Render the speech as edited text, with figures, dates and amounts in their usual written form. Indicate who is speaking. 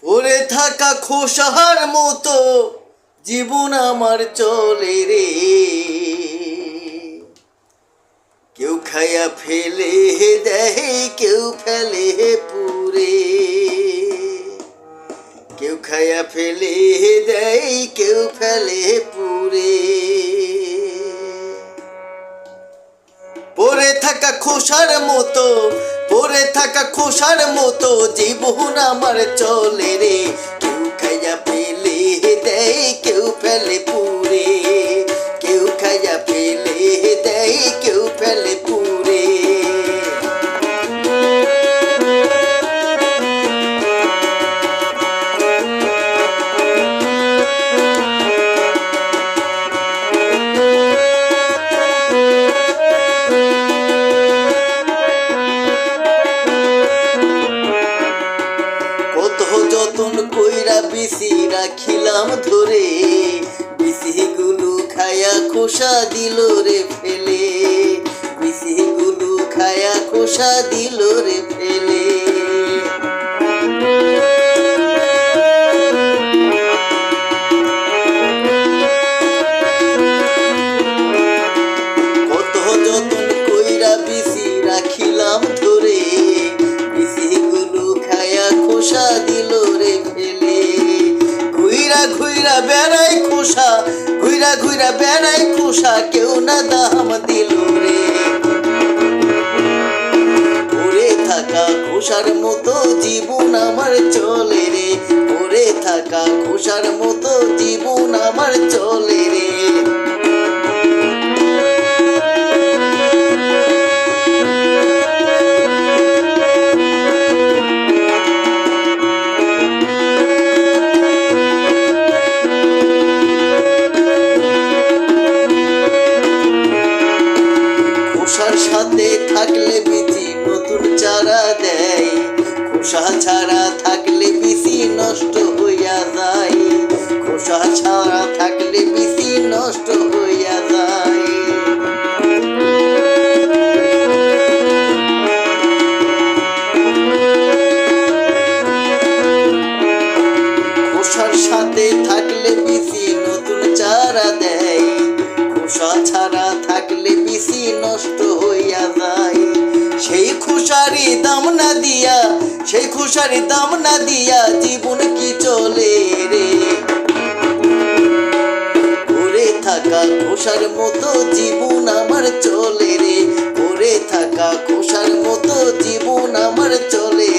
Speaker 1: পড়ে থাকা খোসার মতো জীবন আমার চলে রে। কেউ খায়া ফেলে দেয়, কেউ ফেলে পুরে। কেউ খায়া ফেলে দেয়, কেউ ফেলে পুরে। পড়ে থাকা খোসার মতো, পড়ে থাকা খোসার মতো জীবন আমার চলে রে। কেউ খাইয়া ফেলে দেয়, কেউ ফেলে পুরে। কেউ খাইয়া ফেলে দেয়, কেউ ফেলে পুরে। যতন কইরা বিসি রাখিলাম ধরে, বিসিগুলো খায়া খোসা দিল রে ফেলে। বিসিগুলো খায়া খোসা দিল রে ফেলে। কত যতন কইরা বিসি রাখিলাম ধরে, বিসিগুলো খায়া খোসা দিল রে ফেলে। ঘুইরা ঘুইরা বেড়াই খোসা, ঘুইরা ঘুইরা বেড়াই খোসা, কেউ না দাম দিল রে। পড়ে থাকা খোসার মতো জীবন আমার চলে রে। পড়ে থাকা খোসার মতো জীবন আমার চলে রে। খোসার সাথে থাকলে বিচি নতুন চারা দেয়, খোসা ছাড়া থাকলে বিচি নষ্ট হইয়া যায়। খোসা ছাড়া থাকলে বিচি নষ্ট হইয়া যায়। খোসার সাথে থাকলে বিচি নতুন চারা দেয়, খোসা ছাড়া থাকলে বিচি নষ্ট হইয়া যায়। সেই খোসারি দাম না দিয়া, সেই খোসারি দাম না দিয়া জীবন কি চলে রে। পড়ে থাকা খোসার মতো জীবন আমার চলে রে। পড়ে থাকা খোসার মতো জীবন আমার চলে